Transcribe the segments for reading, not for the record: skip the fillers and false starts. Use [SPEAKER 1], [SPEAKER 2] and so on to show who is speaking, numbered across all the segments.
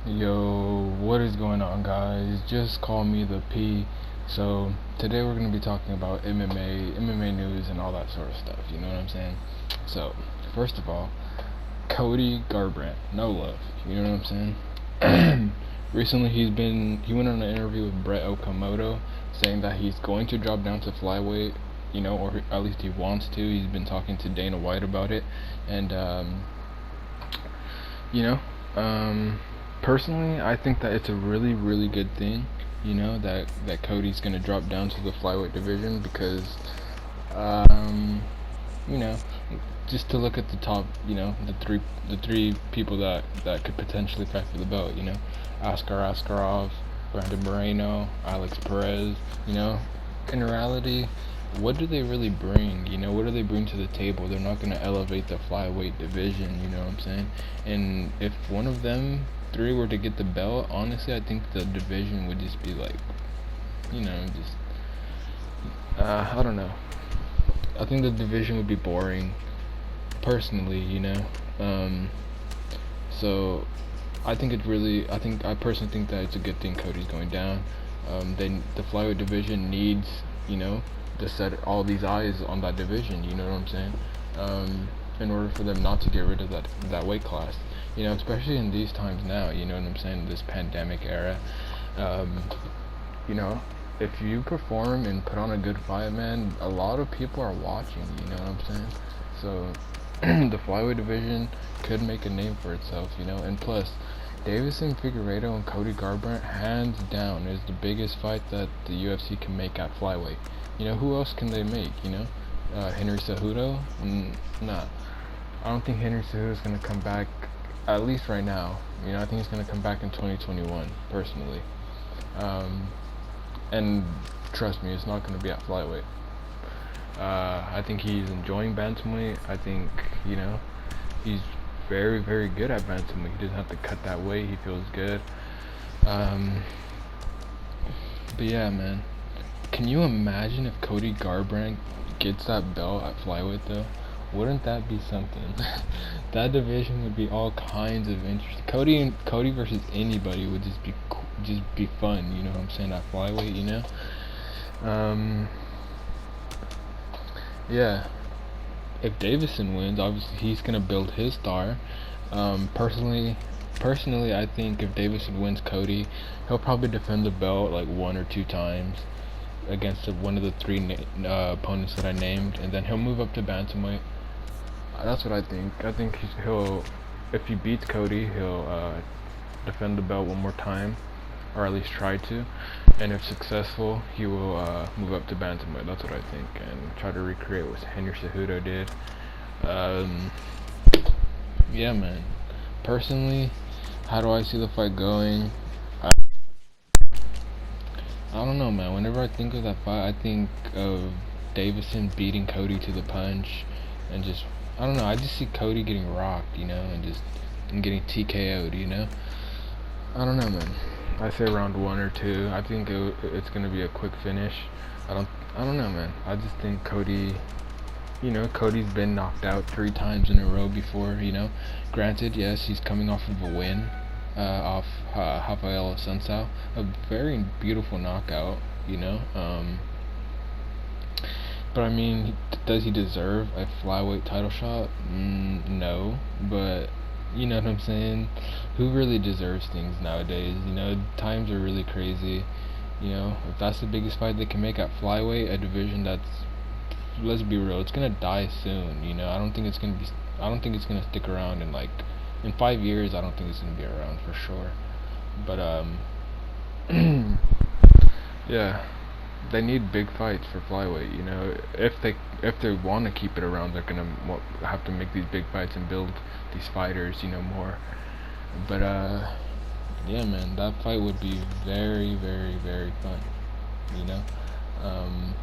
[SPEAKER 1] Yo, what is going on, guys? Just call me the P. So, today we're going to be talking about MMA news, and all that sort of stuff. You know what I'm saying? So, first of all, Cody Garbrandt, no love. You know what I'm saying? Recently, he went on an interview with Brett Okamoto saying that he's going to drop down to flyweight, or at least he wants to. He's been talking to Dana White about it, and you know, personally, I think that it's a really, really good thing, that Cody's gonna drop down to the flyweight division because, um, you know, just to look at the top, the three people that could potentially fight for the belt, Askar Askarov, Brandon Moreno, Alex Perez, in reality, what do they really bring? What do they bring to the table? They're not going to elevate the flyweight division, you know what I'm saying? And if one of them three were to get the belt, honestly, I think the division would just be like, just, I don't know. I think the division would be boring, personally, So, I personally think that it's a good thing Cody's going down. The flyweight division needs, to set all these eyes on that division. You know what I'm saying? In order for them not to get rid of that weight class. Especially in these times now. You know what I'm saying? This pandemic era. Um, you know, if you perform and put on a good fight, man, a lot of people are watching. You know what I'm saying? So the flyweight division could make a name for itself, and plus, Davison Figueiredo and Cody Garbrandt, hands down, is the biggest fight that the UFC can make at flyweight. Who else can they make, Henry Cejudo? Nah. I don't think Henry Cejudo is going to come back, at least right now. I think he's going to come back in 2021, personally. And trust me, it's not going to be at flyweight. I think he's enjoying bantamweight. I think, he's very, very good at bantamweight. He doesn't have to cut that weight. He feels good. But yeah, man. Can you imagine if Cody Garbrandt gets that belt at flyweight, though? Wouldn't that be something? That division would be all kinds of interesting. Cody versus anybody would just be fun. You know what I'm saying? At flyweight, Yeah. If Davison wins, obviously he's gonna build his star. Personally, I think if Davison wins Cody, he'll probably defend the belt like one or two times against one of the three opponents that I named, and then he'll move up to bantamweight. That's what I think. I think if he beats Cody, he'll defend the belt one more time, or at least try to. And if successful, he will move up to bantamweight. That's what I think, and try to recreate what Henry Cejudo did. Yeah, man. Personally, how do I see the fight going? I don't know, man. Whenever I think of that fight, I think of Davison beating Cody to the punch, and just, I don't know. I just see Cody getting rocked, and getting TKO'd, I don't know, man. I say round one or two. I think it's gonna be a quick finish. I don't know, man. I just think Cody. Cody's been knocked out 3 times in a row before. Granted, yes, he's coming off of a win, off Rafael Sunsao, a very beautiful knockout. But I mean, does he deserve a flyweight title shot? No, but you know what I'm saying? Who really deserves things nowadays? Times are really crazy. If that's the biggest fight they can make at flyweight, a division that's, let's be real, it's gonna die soon. I don't think it's gonna stick around in 5 years. I don't think it's gonna be around for sure. But yeah. They need big fights for flyweight. If they want to keep it around, they're gonna have to make these big fights and build these fighters, more. But yeah, man, that fight would be very, very, very fun. You know, um,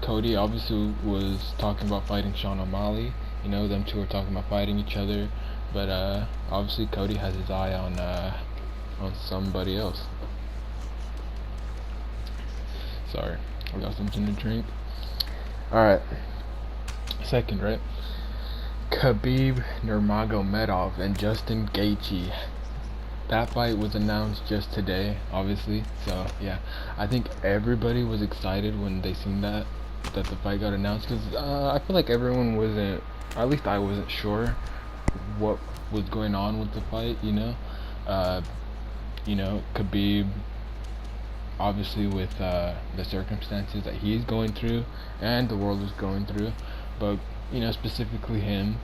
[SPEAKER 1] Cody obviously was talking about fighting Sean O'Malley. Them two are talking about fighting each other. But obviously Cody has his eye on somebody else. Sorry, I got something to drink. Alright. Second, right? Khabib Nurmagomedov and Justin Gaethje. That fight was announced just today, obviously. So yeah, I think everybody was excited when they seen that the fight got announced, because I feel like everyone wasn't, at least I wasn't sure what was going on with the fight. Uh, Khabib, obviously with the circumstances that he's going through and the world is going through, but specifically him,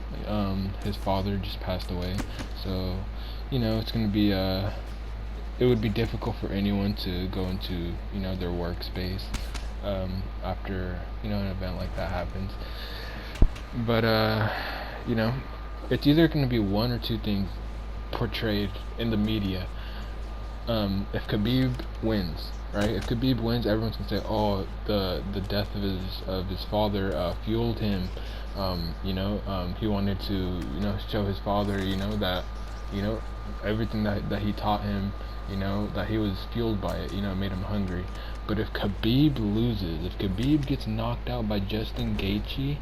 [SPEAKER 1] his father just passed away, so it's gonna be it would be difficult for anyone to go into their workspace after an event like that happens. But it's either gonna be one or two things portrayed in the media. If Khabib wins, right? If Khabib wins, everyone's gonna say, "Oh, the death of his father fueled him. He wanted to show his father that everything that he taught him, that he was fueled by it. Made him hungry." But if Khabib loses, if Khabib gets knocked out by Justin Gaethje,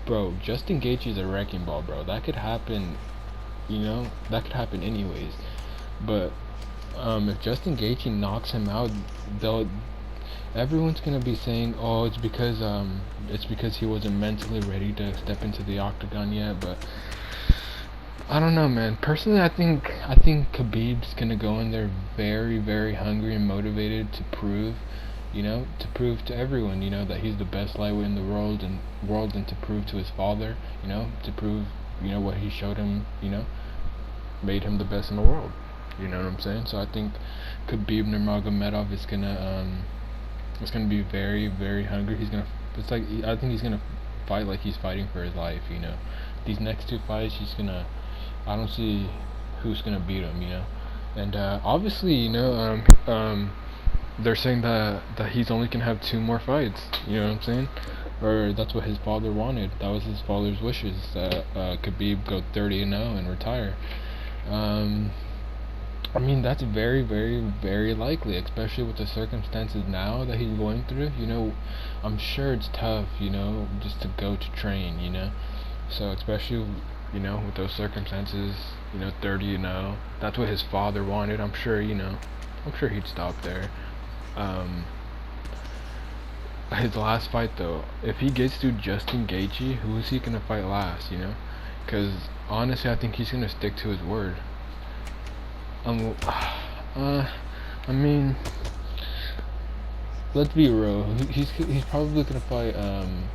[SPEAKER 1] bro, Justin Gaethje is a wrecking ball, bro. That could happen. That could happen anyways. But if Justin Gaethje knocks him out, everyone's gonna be saying, "Oh, it's because he wasn't mentally ready to step into the octagon yet." But I don't know, man. Personally, I think Khabib's gonna go in there very, very hungry and motivated to prove to everyone, that he's the best lightweight in the world, and to prove to his father, to prove, what he showed him, made him the best in the world. You know what I'm saying? So I think Khabib Nurmagomedov is gonna be very, very hungry. I think he's gonna fight like he's fighting for his life. These next two fights, I don't see who's gonna beat him. And obviously, they're saying that he's only gonna have two more fights. You know what I'm saying? Or that's what his father wanted. That was his father's wishes. That Khabib go 30-0 and retire. I mean, that's very, very, very likely, especially with the circumstances now that he's going through. I'm sure it's tough, just to go to train, So especially, with those circumstances, 30-0, that's what his father wanted. I'm sure he'd stop there. His last fight, though, if he gets to Justin Gaethje, who is he gonna fight last? Because honestly, I think he's gonna stick to his word. I mean, let's be real. He's probably gonna fight. I'm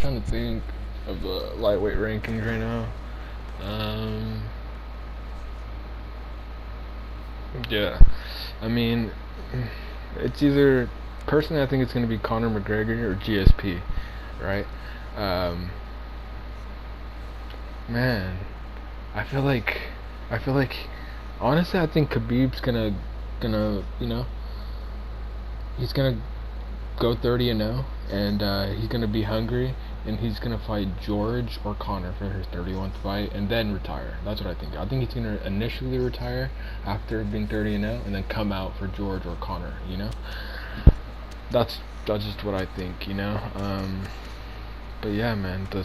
[SPEAKER 1] trying to think of the lightweight rankings right now. Yeah, I mean, it's either, personally, I think it's gonna be Conor McGregor or GSP, right? Man, I feel like. Honestly, I think Khabib's gonna he's gonna go 30-0, and he's gonna be hungry, and he's gonna fight George or Conor for his 31st fight, and then retire. That's what I think. I think he's gonna initially retire after being 30-0, and then come out for George or Conor. That's just what I think. But yeah, man, the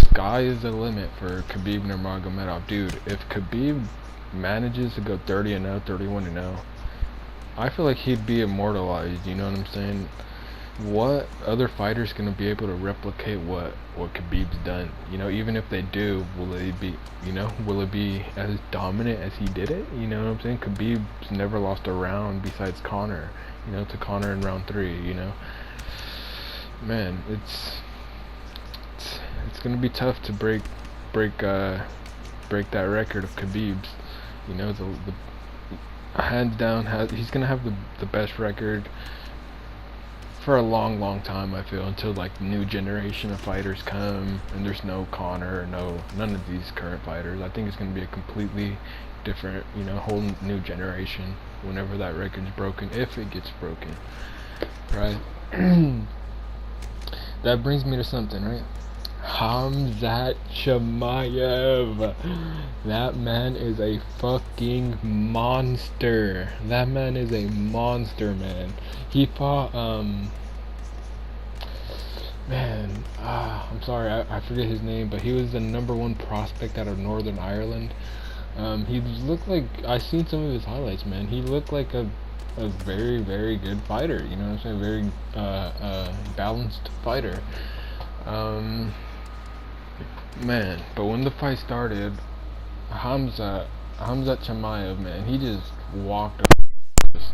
[SPEAKER 1] sky is the limit for Khabib Nurmagomedov, dude. If Khabib manages to go 30-0, 31-0, I feel like he'd be immortalized. You know what I'm saying? What other fighter's gonna be able to replicate what Khabib's done? Even if they do, will it be as dominant as he did it? You know what I'm saying? Khabib's never lost a round besides Conor. To Conor in round 3. Man, it's gonna be tough to break that record of Khabib's. The hands down, he's gonna have the best record for a long, long time. I feel, until like new generation of fighters come, and there's no Conor, none of these current fighters. I think it's gonna be a completely different, whole new generation whenever that record's broken, if it gets broken, right? That brings me to something, right? Khamzat Chimaev. That man is a fucking monster. That man is a monster, man. He fought Man, I'm sorry, I forget his name, but he was the #1 prospect out of Northern Ireland. He looked like, I seen some of his highlights, man. He looked like a very, very good fighter. You know what I'm saying? Very balanced fighter. Um, Man, but when the fight started, Hamza Hamza Chimaev, man, he just walked up, just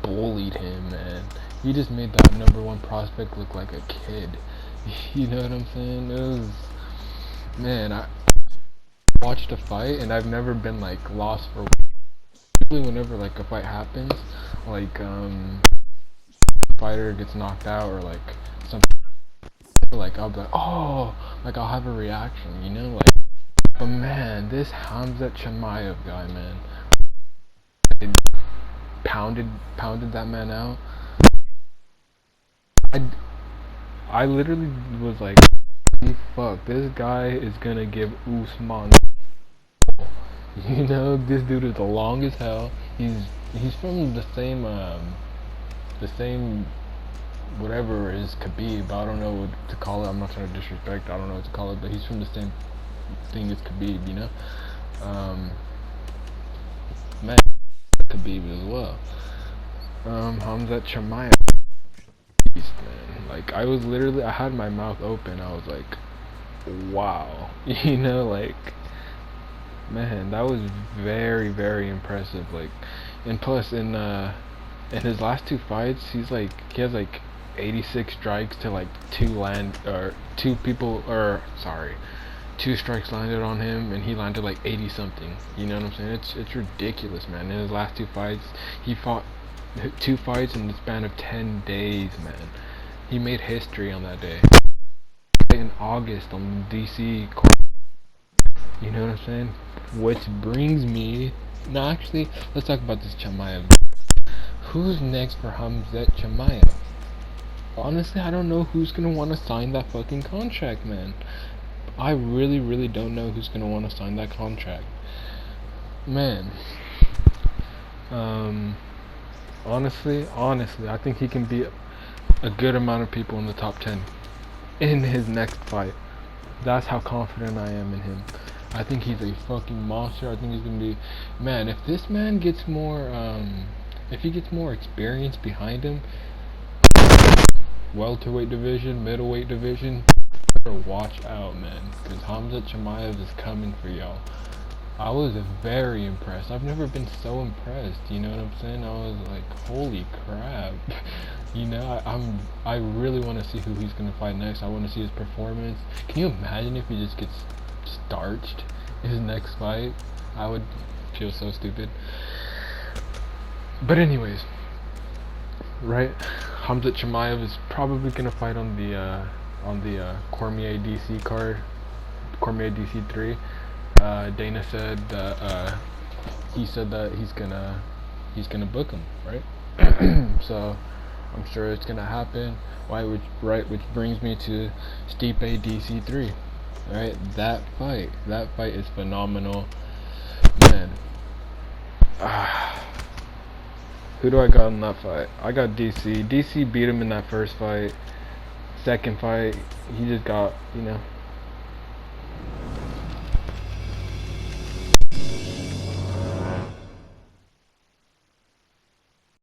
[SPEAKER 1] bullied him, man. He just made that #1 prospect look like a kid. You know what I'm saying? It was, man, I watched a fight and I've never been like lost for. Usually whenever like a fight happens, like fighter gets knocked out or like something, like I'll be like, oh, like I'll have a reaction, you know, like. But man, this Hamza Chimaev guy, man, it pounded that man out. I I literally was like, fuck, this guy is gonna give Usman. You know, this dude is long as hell. He's from the same whatever is Khabib. I don't know what to call it. I'm not trying to disrespect. I don't know what to call it, but he's from the same thing as Khabib. You know, um, man, Khabib as well. Hamza Chimaev, beast, man. Like I was literally, I had my mouth open. I was like, wow. You know, like, man, that was very, very impressive. Like, and plus in his last two fights, he has like 86 strikes to like two strikes landed on him, and he landed like 80 something. You know what I'm saying? It's ridiculous, man. In his last two fights, he fought two fights in the span of 10 days, man. He made history on that day. In August on the DC court. You know what I'm saying? Which brings me. No, actually, let's talk about this Chimaev. Who's next for Hamzat Chimaev? Honestly, I don't know who's gonna want to sign that fucking contract, man. I really, really don't know who's gonna want to sign that contract, man. Um, honestly, I think he can beat a good amount of people in the top 10 in his next fight. That's how confident I am in him. I think he's a fucking monster. I think he's gonna be, man. If this man gets more, if he gets more experience behind him, welterweight division, middleweight division, better watch out, man, because Hamza Chimaev is coming for y'all. I was very impressed. I've never been so impressed. You know what I'm saying? I was like, holy crap. You know, I really want to see who he's gonna fight next. I want to see his performance. Can you imagine if he just gets starched in his next fight? I would feel so stupid. But anyways, right? Hamzat Chimaev is probably gonna fight on the Cormier DC card, Cormier DC 3. Dana said that he said that he's gonna book him, right? So I'm sure it's gonna happen. Which brings me to Stipe DC3, right? That fight is phenomenal, man. Who do I got in that fight? I got DC. DC beat him in that first fight. Second fight, he just got,